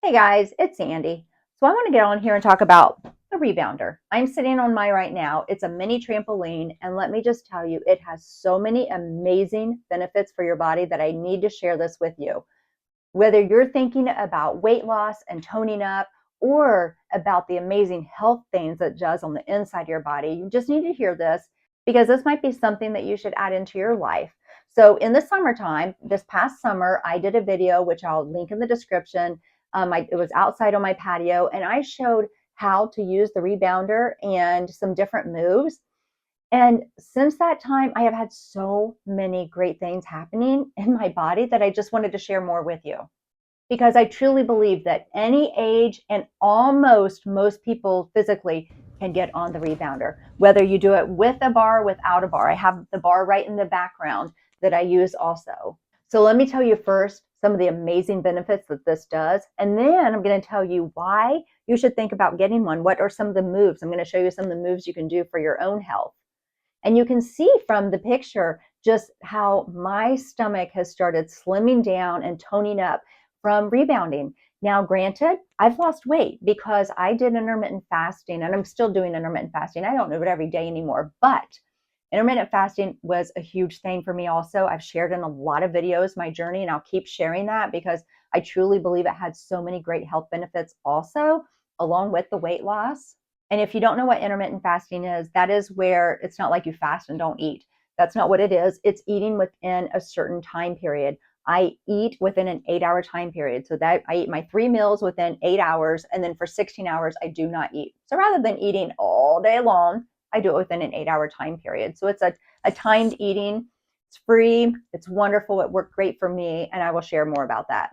Hey guys, it's Sandy. So I want to get on here and talk about the Rebounder. I'm sitting on mine right now. It's a mini trampoline, and let me just tell you, it has so many amazing benefits for your body that I need to share this with you. Whether you're thinking about weight loss and toning up, or about the amazing health things it does on the inside of your body, you just need to hear this because this might be something that you should add into your life. So in the summertime, this past summer, I did a video, which I'll link in the description. It was outside on my patio, and I showed how to use the rebounder and some different moves. And since that time, I have had so many great things happening in my body that I just wanted to share more with you. Because I truly believe that any age and almost most people physically can get on the rebounder, whether you do it with a bar or without a bar. I have the bar right in the background that I use also. So let me tell you first some of the amazing benefits that this does. And then I'm going to tell you why you should think about getting one. What are some of the moves? I'm going to show you some of the moves you can do for your own health. And you can see from the picture just how my stomach has started slimming down and toning up from rebounding. Now, granted, I've lost weight because I did intermittent fasting, and I'm still doing intermittent fasting. I don't do it every day anymore, but intermittent fasting was a huge thing for me also. I've shared in a lot of videos my journey, and I'll keep sharing that because I truly believe it had so many great health benefits also, along with the weight loss. And if you don't know what intermittent fasting is, that is where it's not like you fast and don't eat. That's not what it is. It's eating within a certain time period. I eat within an 8-hour time period. So that I eat my 3 meals within 8 hours. And then for 16 hours, I do not eat. So rather than eating all day long, I do it within an 8-hour time period. So it's a timed eating. It's free. It's wonderful. It worked great for me. And I will share more about that.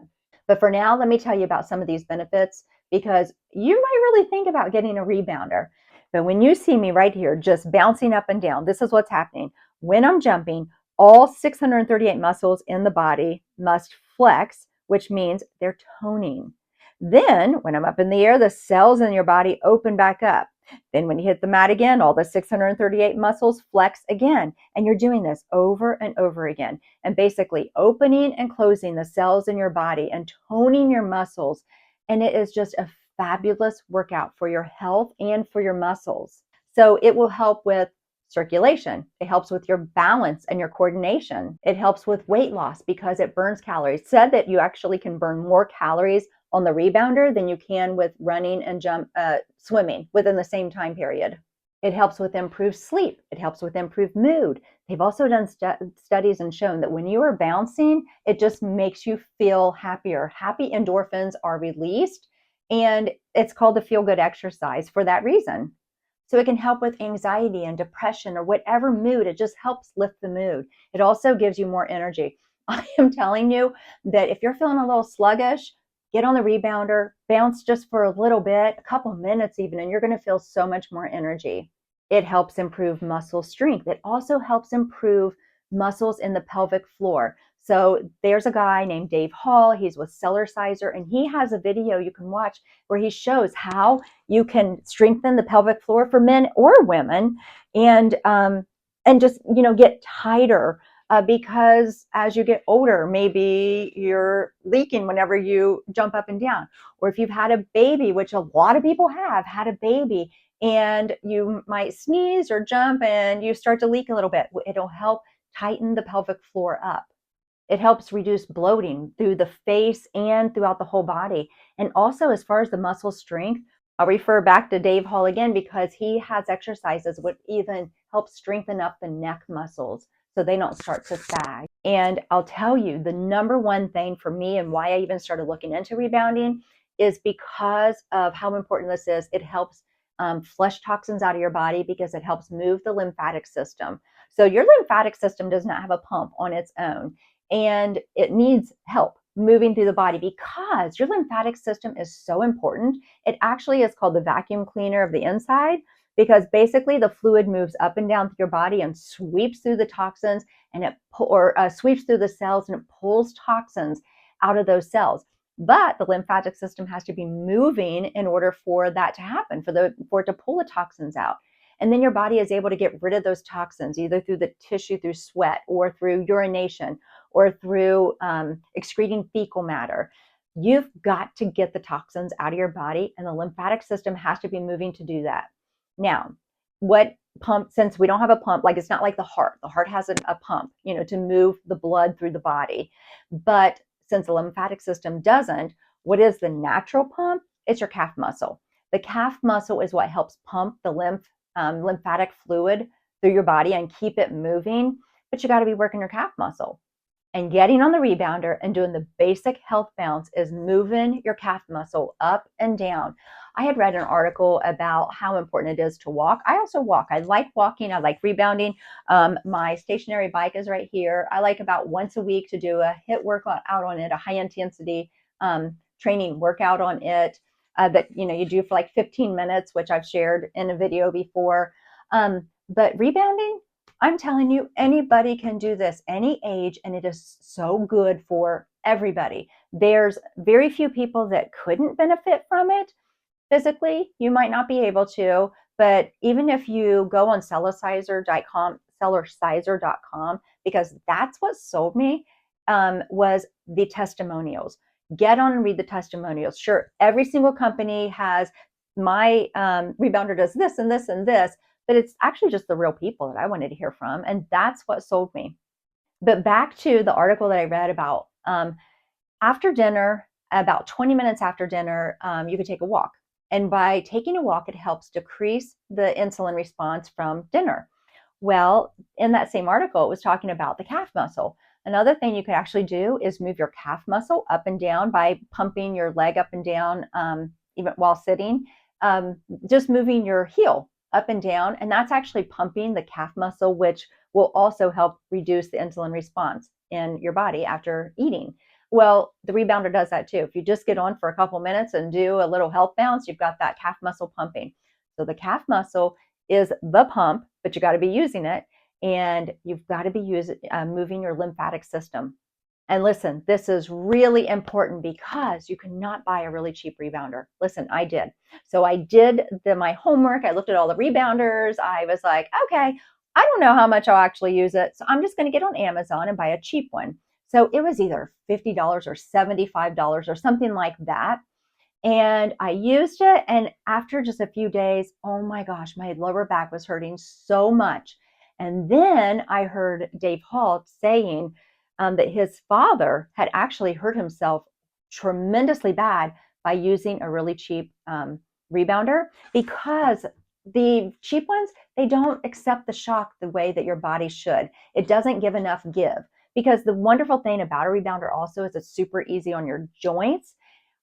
But for now, let me tell you about some of these benefits because you might really think about getting a rebounder. But when you see me right here, just bouncing up and down, this is what's happening. When I'm jumping, all 638 muscles in the body must flex, which means they're toning. Then when I'm up in the air, the cells in your body open back up. Then when you hit the mat again, all the 638 muscles flex again. And you're doing this over and over again. And basically opening and closing the cells in your body and toning your muscles. And it is just a fabulous workout for your health and for your muscles. So it will help with circulation. It helps with your balance and your coordination. It helps with weight loss because it burns calories. It said that you actually can burn more calories on the rebounder than you can with running and swimming within the same time period. It helps with improved sleep. It helps with improved mood. They've also done studies and shown that when you are bouncing, it just makes you feel happier. Happy endorphins are released, and it's called the feel-good exercise for that reason. So it can help with anxiety and depression or whatever mood. It just helps lift the mood. It also gives you more energy. I am telling you that if you're feeling a little sluggish, get on the rebounder, bounce just for a little bit, a couple minutes even, and you're going to feel so much more energy. It helps improve muscle strength. It also helps improve muscles in the pelvic floor. So there's a guy named Dave Hall. He's with Cellerciser, and he has a video you can watch where he shows how you can strengthen the pelvic floor for men or women, and just get tighter. Because as you get older, maybe you're leaking whenever you jump up and down. Or if you've had a baby, which a lot of people have had a baby, and you might sneeze or jump and you start to leak a little bit, it'll help tighten the pelvic floor up. It helps reduce bloating through the face and throughout the whole body. And also, as far as the muscle strength, I'll refer back to Dave Hall again because he has exercises that even help strengthen up the neck muscles so they don't start to sag. And I'll tell you, the number one thing for me and why I even started looking into rebounding is because of how important this is. It helps flush toxins out of your body because it helps move the lymphatic system. So your lymphatic system does not have a pump on its own, and it needs help moving through the body because your lymphatic system is so important. It actually is called the vacuum cleaner of the inside, because basically the fluid moves up and down through your body and sweeps through the toxins and sweeps through the cells, and it pulls toxins out of those cells. But the lymphatic system has to be moving in order for that to happen, for it to pull the toxins out. And then your body is able to get rid of those toxins either through the tissue, through sweat, or through urination, or through excreting fecal matter. You've got to get the toxins out of your body, and the lymphatic system has to be moving to do that. Now, what pump, since we don't have a pump, like it's not like the heart has a pump, to move the blood through the body. But since the lymphatic system doesn't, what is the natural pump? It's your calf muscle. The calf muscle is what helps pump the lymphatic fluid through your body and keep it moving. But you got to be working your calf muscle. And getting on the rebounder and doing the basic health bounce is moving your calf muscle up and down. I had read an article about how important it is to walk. I also walk. I like walking. I like rebounding. My stationary bike is right here. I like about once a week to do a HIIT workout out on it, a high intensity training workout on it that you do for like 15 minutes, which I've shared in a video before. But rebounding, I'm telling you, anybody can do this, any age, and it is so good for everybody. There's very few people that couldn't benefit from it. Physically, you might not be able to, but even if you go on cellerciser.com, because that's what sold me, was the testimonials. Get on and read the testimonials. Sure, every single company has my rebounder does this and this and this, but it's actually just the real people that I wanted to hear from. And that's what sold me. But back to the article that I read about after dinner, about 20 minutes after dinner, you could take a walk. And by taking a walk, it helps decrease the insulin response from dinner. Well, in that same article, it was talking about the calf muscle. Another thing you could actually do is move your calf muscle up and down by pumping your leg up and down, even while sitting, just moving your heel up and down. And that's actually pumping the calf muscle, which will also help reduce the insulin response in your body after eating. Well, the rebounder does that too. If you just get on for a couple minutes and do a little health bounce, you've got that calf muscle pumping. So the calf muscle is the pump, but you got to be using it, and you've got to be moving your lymphatic system. And listen, this is really important because you cannot buy a really cheap rebounder. Listen, I did. So I did my homework. I looked at all the rebounders. I was like, okay, I don't know how much I'll actually use it. So I'm just going to get on Amazon and buy a cheap one. So it was either $50 or $75 or something like that. And I used it. And after just a few days, oh my gosh, my lower back was hurting so much. And then I heard Dave Hall saying that his father had actually hurt himself tremendously bad by using a really cheap rebounder, because the cheap ones, they don't accept the shock the way that your body should. It doesn't give enough give. Because the wonderful thing about a rebounder also is it's super easy on your joints.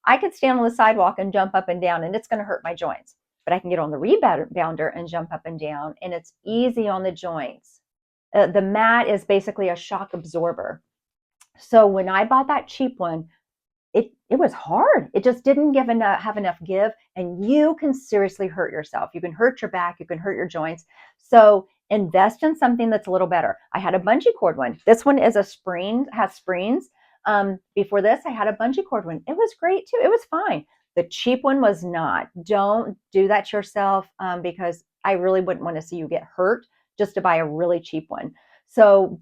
I could stand on the sidewalk and jump up and down, and it's going to hurt my joints. But I can get on the rebounder and jump up and down, and it's easy on the joints. The mat is basically a shock absorber. So when I bought that cheap one, it was hard. It just didn't have enough give, and you can seriously hurt yourself. You can hurt your back. You can hurt your joints. So invest in something that's a little better. I had a bungee cord one. This one is has springs. Before this, I had a bungee cord one. It was great too. It was fine. The cheap one was not. Don't do that to yourself, because I really wouldn't want to see you get hurt just to buy a really cheap one. So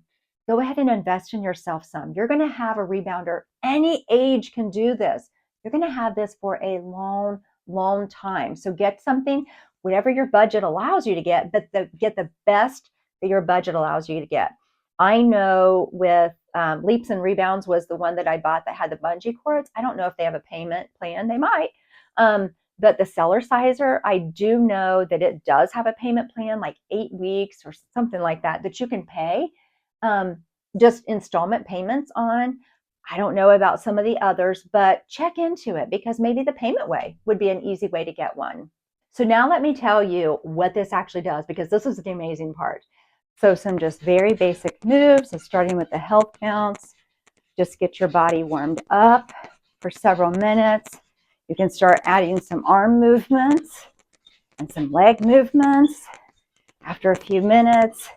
go ahead and invest in yourself some. You're going to have a rebounder. Any age can do this. You're going to have this for a long, long time. So get something, whatever your budget allows you to get, but get the best that your budget allows you to get. I know with Leaps and Rebounds was the one that I bought that had the bungee cords. I don't know if they have a payment plan. They might. But the Cellerciser, I do know that it does have a payment plan, like 8 weeks or something like that you can pay just installment payments on. I don't know about some of the others, but check into it, because maybe the payment way would be an easy way to get one. So now let me tell you what this actually does, because this is the amazing part. So some just very basic moves. So starting with the health bounce, just get your body warmed up for several minutes. You can start adding some arm movements and some leg movements. After a few minutes,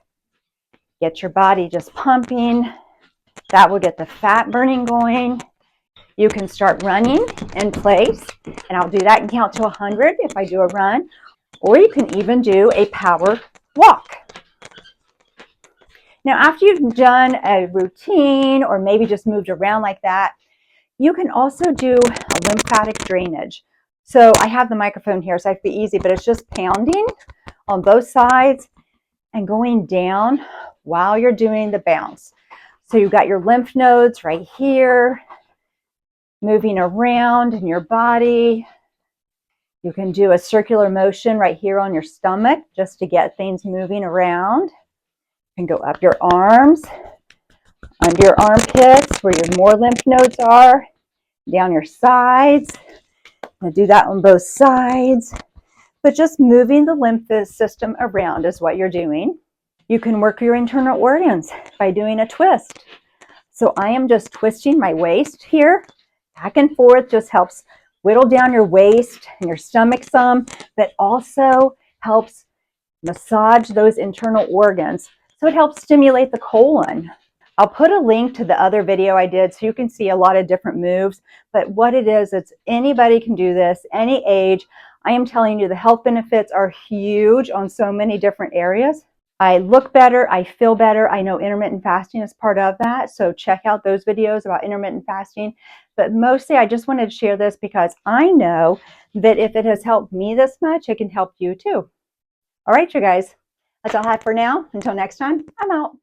get your body just pumping. That will get the fat burning going. You can start running in place, and I'll do that and count to 100 if I do a run, or you can even do a power walk. Now, after you've done a routine or maybe just moved around like that, You can also do a lymphatic drainage. So I have the microphone here, so I have to be easy, but it's just pounding on both sides and going down while you're doing the bounce. So you've got your lymph nodes right here, moving around in your body. You can do a circular motion right here on your stomach just to get things moving around. You can go up your arms, under your armpits where your more lymph nodes are, down your sides. I'm going to do that on both sides. But just moving the lymph system around is what you're doing. You can work your internal organs by doing a twist. So I am just twisting my waist here, back and forth, just helps whittle down your waist and your stomach some, but also helps massage those internal organs. So it helps stimulate the colon. I'll put a link to the other video I did so you can see a lot of different moves, but what it is, it's anybody can do this, any age. I am telling you the health benefits are huge on so many different areas. I look better, I feel better. I know intermittent fasting is part of that, so check out those videos about intermittent fasting. But mostly I just wanted to share this because I know that if it has helped me this much, it can help you too. All right, you guys, that's all I have for now. Until next time, I'm out.